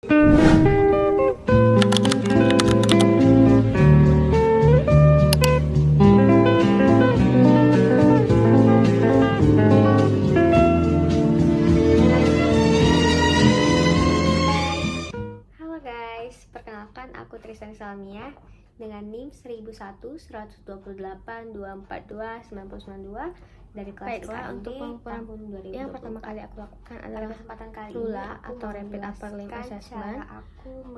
Halo guys, perkenalkan aku Tristan Salmia dengan NIM 1001-128-242-9092 dari kelas Untuk pengukuran tahun 2020. yang pertama kali aku lakukan Pada adalah kesempatan kali RULA ini aku atau Rapid Upper Limb Assessment,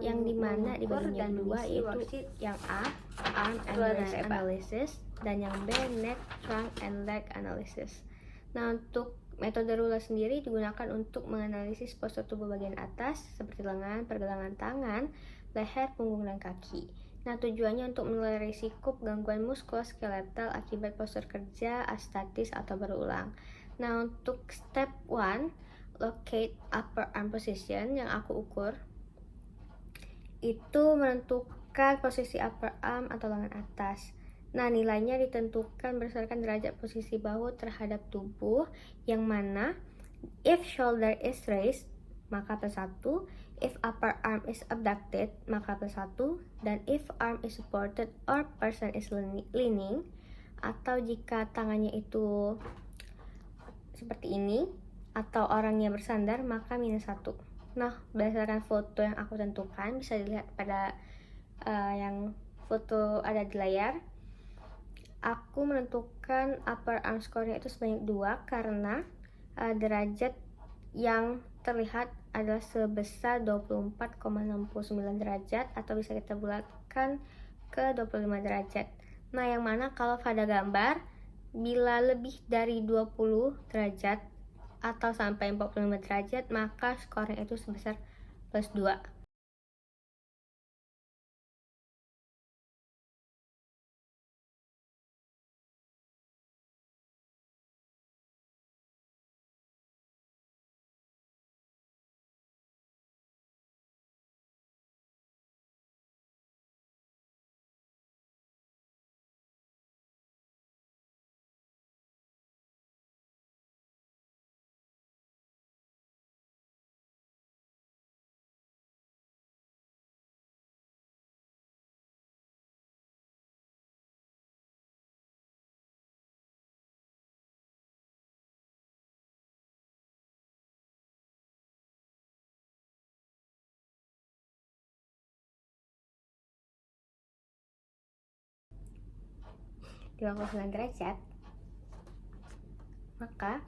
yang dimana dibagi dan dua, yaitu yang A, Arm and Waist Analysis, dan yang B, Neck, Trunk, and Leg Analysis. Nah, untuk metode RULA sendiri digunakan untuk menganalisis postur tubuh bagian atas seperti lengan, pergelangan tangan, leher, punggung, dan kaki. Nah, tujuannya untuk menilai risiko gangguan muskuloskeletal akibat postur kerja astatis atau berulang. Nah, untuk step 1, locate upper arm position, yang aku ukur itu menentukan posisi upper arm atau lengan atas. Nah, nilainya ditentukan berdasarkan derajat posisi bahu terhadap tubuh, yang mana if shoulder is raised maka +1, if upper arm is abducted maka +1, dan if arm is supported or person is leaning, atau jika tangannya itu seperti ini atau orangnya bersandar maka -1. Nah, berdasarkan foto yang aku tentukan, bisa dilihat pada yang foto ada di layar, aku menentukan upper arm score-nya itu sebanyak 2 karena derajat yang terlihat adalah sebesar 24,69 derajat, atau bisa kita bulatkan ke 25 derajat. Nah, yang mana kalau pada gambar bila lebih dari 20 derajat atau sampai 45 derajat maka skornya itu sebesar +2. Di 59 derajat maka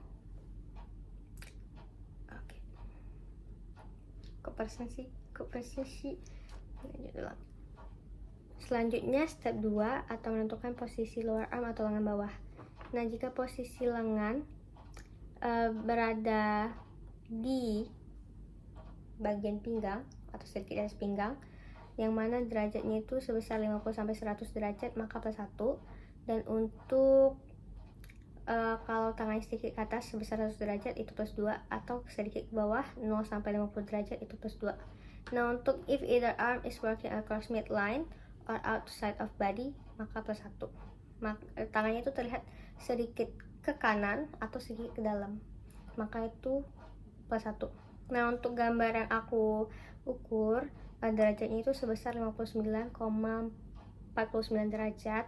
selanjutnya step 2 atau menentukan posisi lower arm atau lengan bawah. Nah, jika posisi lengan berada di bagian pinggang atau sedikit di atas pinggang, yang mana derajatnya itu sebesar 50-100 derajat maka +1, dan untuk kalau tangannya sedikit ke atas sebesar 100 derajat itu +2, atau sedikit ke bawah 0-50 derajat itu +2. Nah, untuk if either arm is working across midline or outside of body maka +1. Tangannya itu terlihat sedikit ke kanan atau sedikit ke dalam maka itu +1. Nah, untuk gambar yang aku ukur derajatnya itu sebesar 59,49 derajat,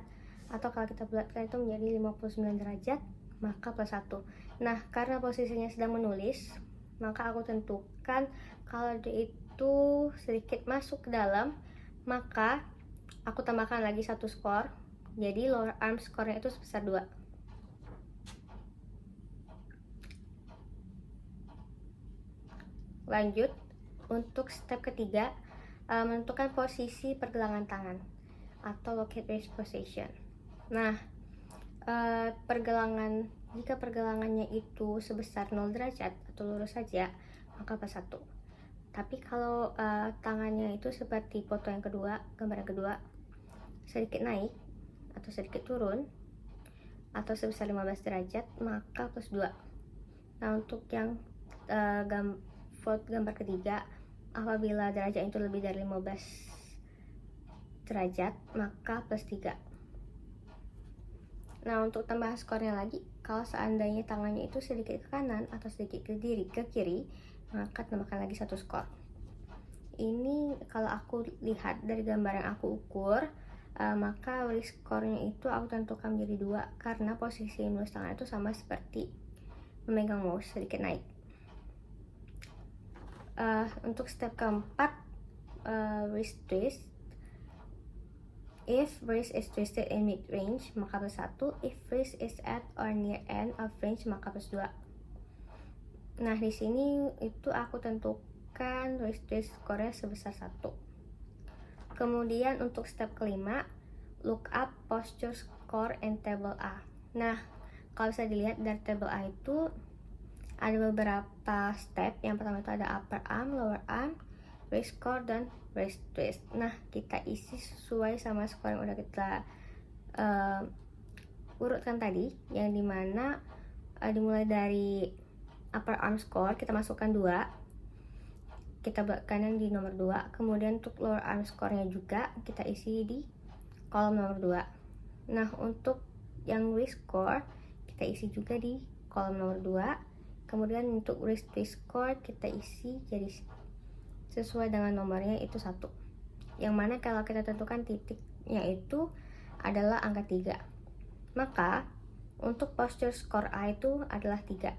atau kalau kita bulatkan itu menjadi 59 derajat maka +1. Nah, karena posisinya sedang menulis maka aku tentukan kalau dia itu sedikit masuk ke dalam maka aku tambahkan lagi 1 skor, jadi lower arm skornya itu sebesar 2. Lanjut, untuk step ketiga, menentukan posisi pergelangan tangan atau locate wrist position. Nah, jika pergelangannya itu sebesar 0 derajat atau lurus saja maka +1. Tapi kalau tangannya itu seperti foto yang kedua, gambar yang kedua, sedikit naik atau sedikit turun atau sebesar 15 derajat maka +2. Nah, untuk yang gambar ketiga, apabila derajat itu lebih dari 15 derajat maka +3. Nah, untuk tambahan skornya lagi, kalau seandainya tangannya itu sedikit ke kanan atau sedikit ke kiri maka tambahkan lagi 1 skor. ini kalau aku lihat dari gambar yang aku ukur, maka wrist score-nya itu aku tentukan menjadi 2 karena posisi menulis tangan itu sama seperti memegang mouse, sedikit naik. Untuk step keempat, wrist twist. If wrist is twisted in mid-range, maka plus 1. If wrist is at or near end of range, maka plus 2. Nah, di sini itu aku tentukan wrist twist score-nya sebesar 1. Kemudian untuk step kelima, look up posture score in table A. Nah, kalau bisa dilihat dari table A itu ada beberapa step. Yang pertama itu ada upper arm, lower arm, wrist score, dan wrist twist. Nah, kita isi sesuai sama skor yang udah kita urutkan tadi, yang dimana dimulai dari upper arm score kita masukkan 2, kita kanan di nomor 2. Kemudian untuk lower arm score-nya juga kita isi di kolom nomor 2. Nah, untuk yang wrist score kita isi juga di kolom nomor 2. Kemudian untuk wrist twist score kita isi jadi sesuai dengan nomornya itu 1. Yang mana kalau kita tentukan titiknya itu adalah angka 3. Maka untuk posture score A itu adalah 3.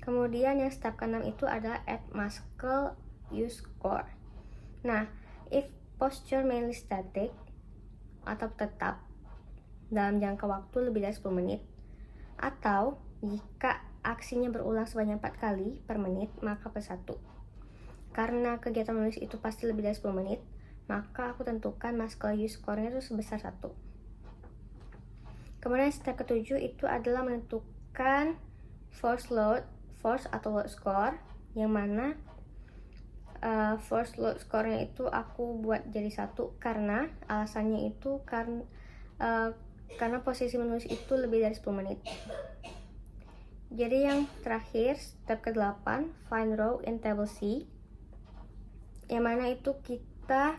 Kemudian yang step ke-6 itu adalah add muscle use score. Nah, if posture mainly static atau tetap dalam jangka waktu lebih dari 10 menit, atau jika aksinya berulang sebanyak 4 kali per menit, maka plus 1. Karena kegiatan menulis itu pasti lebih dari 10 menit, maka aku tentukan muscle use score-nya itu sebesar 1. Kemudian step ke-7 itu adalah menentukan force atau load score, yang mana force load score-nya itu aku buat jadi 1 karena alasannya itu karena posisi menulis itu lebih dari 10 menit. Jadi yang terakhir, step ke-8, find row in table C, yang mana itu kita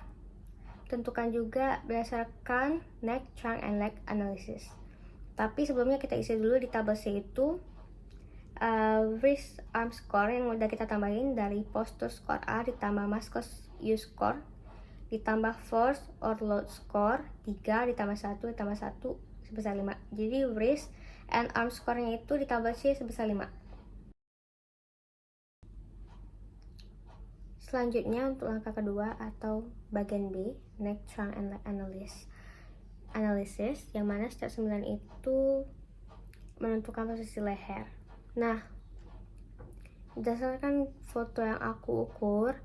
tentukan juga berdasarkan neck, trunk, and leg analysis. Tapi sebelumnya kita isi dulu di tabel C itu wrist arm score yang udah kita tambahin dari posture score A ditambah muscle use score ditambah force or load score 3 ditambah 1 ditambah 1 sebesar 5. Jadi wrist and arm score-nya itu ditambah C sebesar 5. Selanjutnya untuk langkah kedua atau bagian B, neck, trunk, and leg analysis, yang mana step 9 itu menentukan posisi leher. Nah, berdasarkan foto yang aku ukur,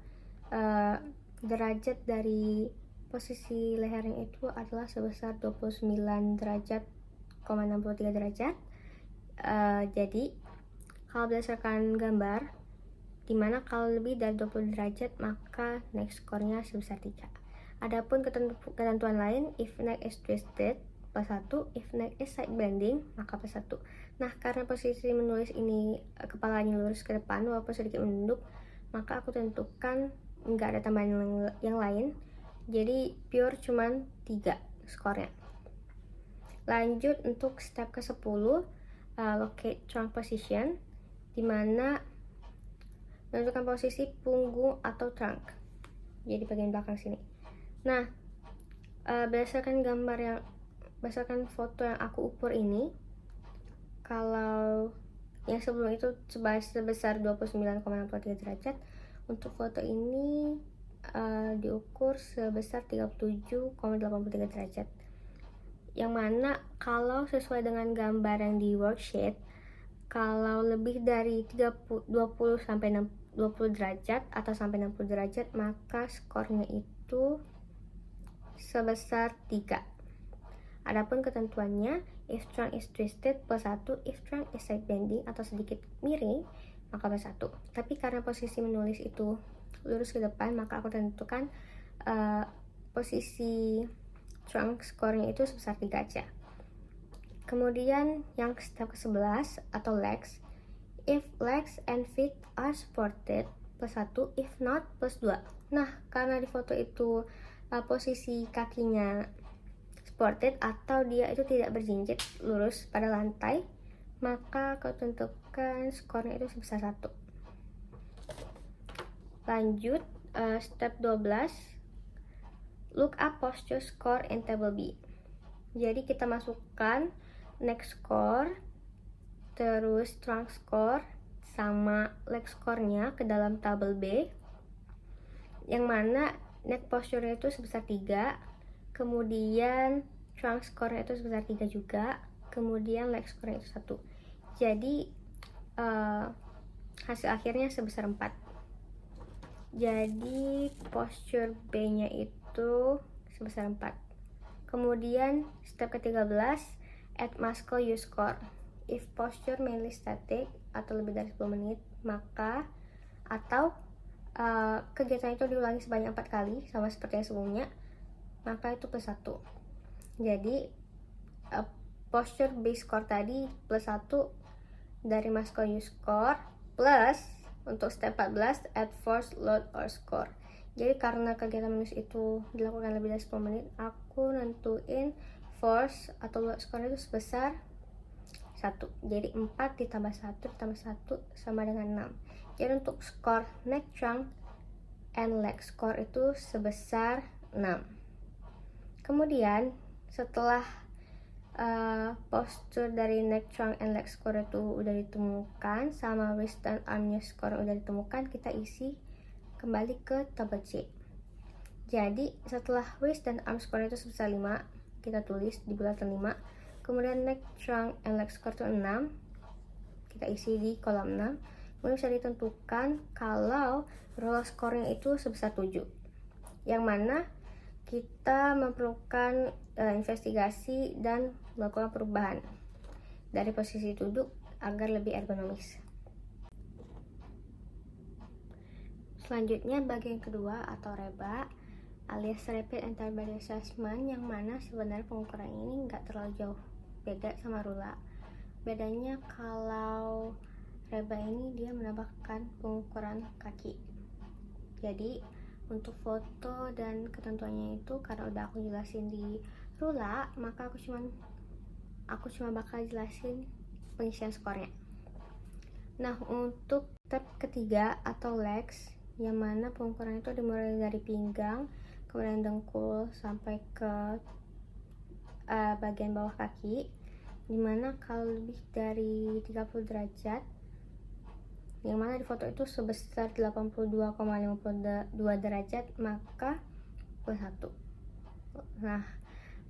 derajat dari posisi lehernya itu adalah sebesar 29 derajat, 63 derajat. Jadi kalau berdasarkan gambar, dimana kalau lebih dari 20 derajat maka neck score-nya sebesar 3. Adapun ketentuan lain, if neck is twisted plus 1, if neck is side bending maka plus 1. Nah, karena posisi menulis ini kepalanya lurus ke depan walaupun sedikit menunduk, maka aku tentukan nggak ada tambahan yang lain, jadi pure cuman 3 skornya. Lanjut untuk step ke-10, locate trunk position, dimana menentukan posisi punggung atau trunk, jadi bagian belakang sini. Nah, berdasarkan foto yang aku ukur ini, kalau yang sebelum itu sebesar 29,63 derajat, untuk foto ini diukur sebesar 37,83 derajat. Yang mana kalau sesuai dengan gambar yang di worksheet, kalau lebih dari 20 sampai 20 derajat atau sampai 60 derajat maka skornya itu sebesar 3. Adapun ketentuannya, if trunk is twisted plus 1, if trunk is side bending atau sedikit miring maka plus 1. Tapi karena posisi menulis itu lurus ke depan, maka aku tentukan posisi trunk score-nya itu sebesar 3 aja. Kemudian yang step ke-11 atau legs, if legs and feet are supported plus 1, if not plus 2. Nah, karena di foto itu posisi kakinya supported atau dia itu tidak berjinjit lurus pada lantai, maka kau tentukan skornya itu sebesar 1. Lanjut Step 12, look up posture score in table B. Jadi kita masukkan neck score, terus trunk score, sama leg score-nya ke dalam tabel B, yang mana neck posture-nya itu sebesar 3, kemudian trunk score-nya itu sebesar 3 juga, kemudian leg score-nya itu 1. Jadi hasil akhirnya sebesar 4. Jadi posture B-nya itu sebesar 4. Kemudian step ke-13, add muscle use score. If posture mainly static atau lebih dari 10 menit, maka atau kegiatan itu diulangi sebanyak 4 kali sama seperti yang sebelumnya, maka itu plus 1. Jadi posture base score tadi plus 1 dari muscle use score, plus untuk step 14 add force, load, or score. Jadi karena kegiatan minus itu dilakukan lebih dari 10 menit, aku nentuin force atau load score itu sebesar 1. Jadi 4 ditambah 1 ditambah 1 sama dengan 6. Jadi untuk skor neck, trunk, and leg score itu sebesar 6. Kemudian setelah postur dari neck, trunk, and leg score itu udah ditemukan, sama wrist dan arm score udah ditemukan, kita isi kembali ke tabel C. Jadi setelah wrist dan arm score itu sebesar 5, kita tulis di bulatan 5. Kemudian neck, trunk, and leg score itu 6, kita isi di kolom 6. Kemudian bisa ditentukan kalau roll score-nya itu sebesar 7, yang mana kita memerlukan investigasi dan melakukan perubahan dari posisi duduk agar lebih ergonomis. Selanjutnya bagian kedua atau reba alias rapid entire body assessment, yang mana sebenarnya pengukuran ini nggak terlalu jauh beda sama rula. Bedanya kalau reba ini dia menambahkan pengukuran kaki. Jadi untuk foto dan ketentuannya itu karena udah aku jelasin di rula, maka aku cuma bakal jelasin pengisian skornya. Nah, untuk step ketiga atau legs, yang mana pengukuran itu dimulai dari pinggang, kemudian dengkul sampai ke bagian bawah kaki, dimana kalau lebih dari 30 derajat, yang mana di foto itu sebesar 82,52 derajat, maka plus 1. Nah,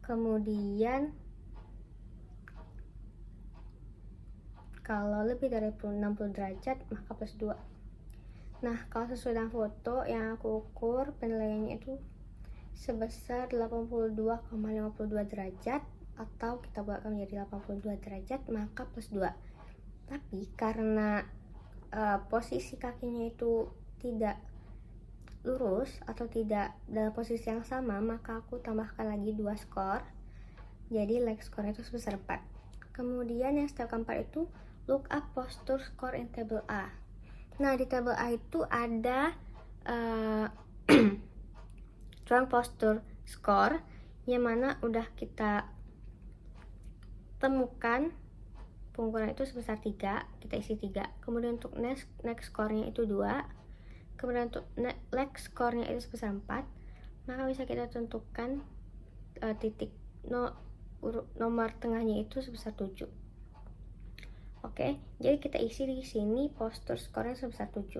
kemudian kalau lebih dari 60 derajat, maka plus 2. Nah, kalau sesuai dengan foto yang aku ukur, penilaiannya itu sebesar 82,52 derajat, atau kita buatkan menjadi 82 derajat, maka plus 2. Tapi karena posisi kakinya itu tidak lurus atau tidak dalam posisi yang sama, maka aku tambahkan lagi 2 skor. Jadi leg score itu sebesar 4. Kemudian yang step keempat itu look up posture score in table A. Nah, di table A itu ada trunk posture score, yang mana udah kita temukan pengukuran itu sebesar 3, kita isi 3. Kemudian untuk neck score-nya itu 2, kemudian untuk leg score-nya itu sebesar 4, maka bisa kita tentukan titik nomor tengahnya itu sebesar 7. Oke, jadi kita isi di sini posture score-nya sebesar 7.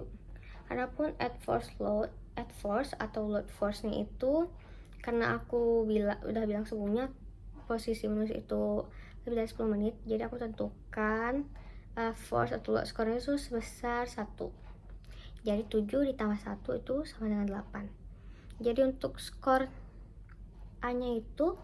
Adapun add force atau load force-nya itu, karena aku udah bilang sebelumnya posisi minus itu lebih dari 10 menit, jadi aku tentukan force atau load score-nya itu sebesar 1. Jadi 7 ditambah 1 itu sama dengan 8. Jadi untuk skor A-nya itu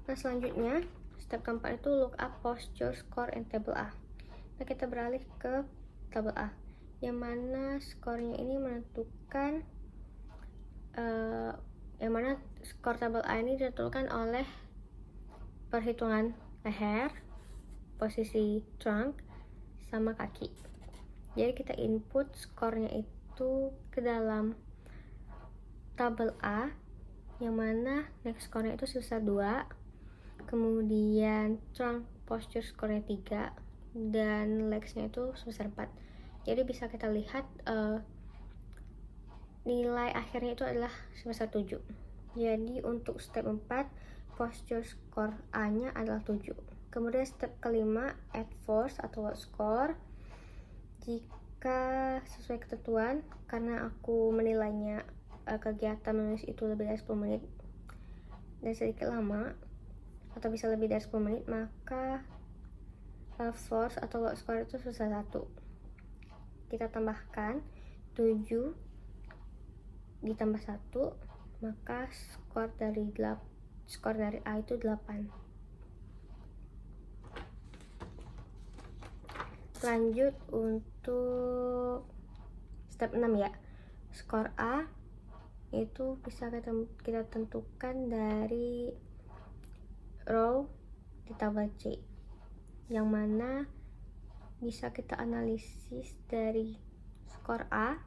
Nah, selanjutnya step keempat itu look up posture score in table A. Nah, kita beralih ke tabel A, yang mana skornya ini menentukan yang mana skor tabel A ini ditentukan oleh perhitungan leher, posisi trunk, sama kaki. Jadi kita input skornya itu ke dalam tabel A, yang mana next skornya itu sebesar 2, kemudian trunk posture score-nya 3 dan legs-nya itu sebesar 4. Jadi bisa kita lihat nilai akhirnya itu adalah sebesar 7. Jadi untuk step 4 posture score A-nya adalah 7. Kemudian step kelima add force atau work score. Jika sesuai ketentuan, karena aku menilainya kegiatan menulis itu lebih dari 10 menit dan sedikit lama atau bisa lebih dari 10 menit, maka force atau work score itu sebesar 1. Kita tambahkan 7 ditambah 1, maka skor dari A itu 8. Lanjut untuk step 6 ya. Skor A itu bisa kita tentukan dari row di tabel C, yang mana bisa kita analisis dari skor A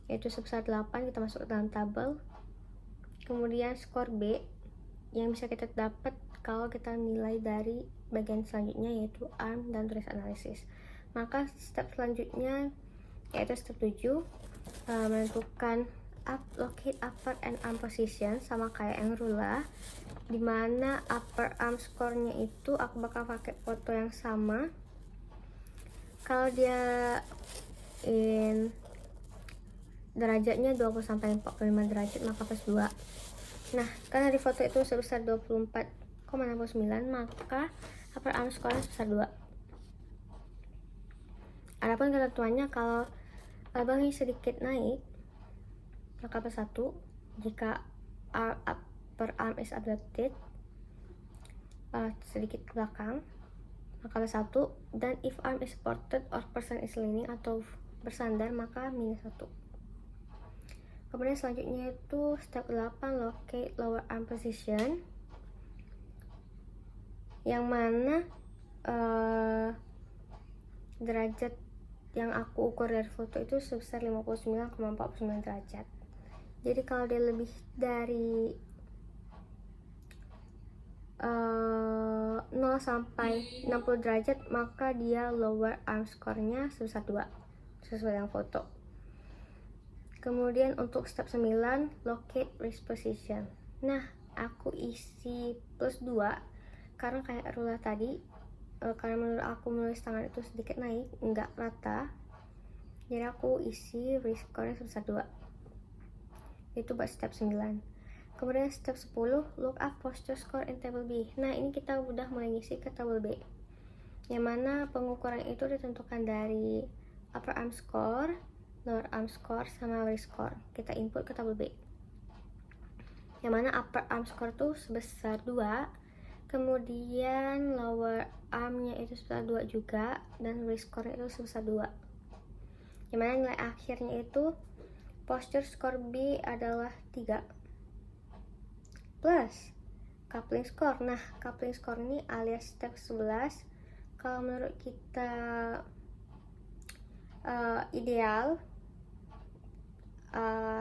yaitu sebesar 8, kita masuk ke dalam tabel. Kemudian skor B yang bisa kita dapat kalau kita nilai dari bagian selanjutnya yaitu arm dan trace analysis. Maka step selanjutnya yaitu step 7, menentukan locate upper and arm position sama kayak yang rula, dimana upper arm score-nya itu aku bakal pakai foto yang sama. Kalau dia derajatnya 20-45 derajat maka plus 2. Nah, karena di foto itu sebesar 24,69, maka upper arm score-nya sebesar 2. Adapun ketentuannya, kalau bahunya sedikit naik maka plus 1. Jika upper arm is abducted sedikit ke belakang maka plus 1, dan if arm is supported or person is leaning atau bersandar maka minus 1. Kemudian selanjutnya itu step 8 locate lower arm position, yang mana derajat yang aku ukur dari foto itu sebesar 59,49 derajat. Jadi kalau dia lebih dari 0 sampai 60 derajat maka dia lower arm score-nya sebesar 2 sesuai dengan foto. Kemudian untuk step 9 locate wrist position. Nah, aku isi plus 2 karena kayak rula tadi, karena menurut aku menulis tangan itu sedikit naik, enggak rata, jadi aku isi wrist score-nya sebesar 2. Itu buat step 9. Kemudian step 10 look up posture score in table B. Nah, ini kita udah mulai ngisi ke table B, yang mana pengukuran itu ditentukan dari upper arm score, lower arm score, sama wrist score. Kita input ke tabel B, yang mana upper arm score tuh sebesar 2, kemudian lower armnya itu sebesar 2 juga, dan wrist score itu sebesar 2, yang mana nilai akhirnya itu posture score B adalah 3 plus coupling score. Nah, coupling score ini alias step 11 kalau menurut kita ideal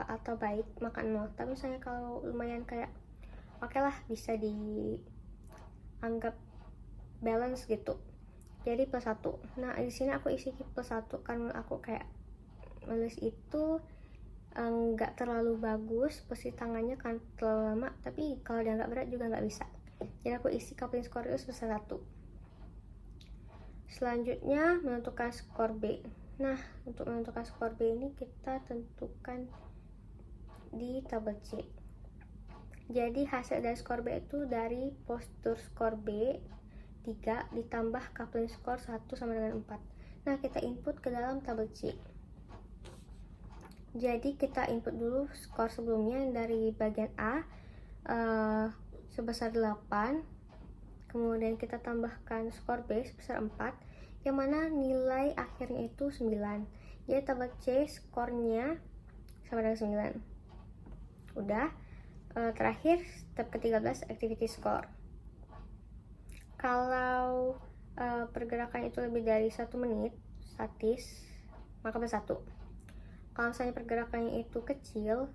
atau baik maka 0, tapi misalnya kalau lumayan kayak oke lah, bisa dianggap balance gitu, jadi plus 1. Nah, di sini aku isi plus 1 karena aku kayak nulis itu nggak terlalu bagus posisi tangannya kan terlalu lama, tapi kalau dia nggak berat juga nggak bisa, jadi aku isi coupling score itu sebesar 1. Selanjutnya menentukan skor B. Nah, untuk menentukan skor B ini kita tentukan di tabel C. Jadi hasil dari skor B itu dari postur skor B 3 ditambah coupling score 1 sama dengan 4. Nah, kita input ke dalam tabel C. Jadi kita input dulu skor sebelumnya dari bagian A sebesar 8, kemudian kita tambahkan skor B sebesar 4, yang mana nilai akhirnya itu 9. Jadi tabel C skornya sama dengan 9. Udah. Terakhir step ke-13 activity score. Kalau pergerakan itu lebih dari 1 menit statis maka plus 1. Kalau misalnya pergerakannya itu kecil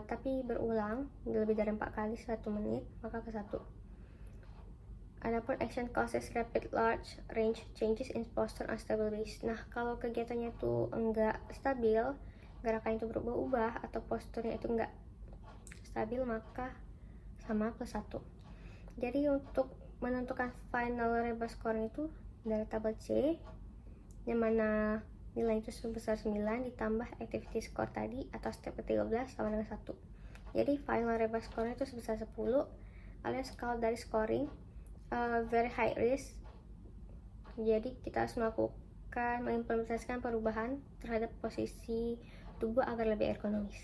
tapi berulang lebih dari 4 kali 1 menit maka plus 1. Adapun action causes rapid large range changes in posture unstable base. Nah, kalau kegiatannya itu enggak stabil, gerakan itu berubah-ubah atau posturnya itu enggak stabil, maka sama +1. Jadi untuk menentukan final rebus scoring itu dari tabel C, yang mana nilai itu sebesar 9 ditambah activity score tadi atau step ke-13 sama dengan 1. Jadi final rebus scoring itu sebesar 10, alias kalau dari scoring very high risk. Jadi kita harus mengimplementasikan perubahan terhadap posisi tubuh agar lebih ergonomis.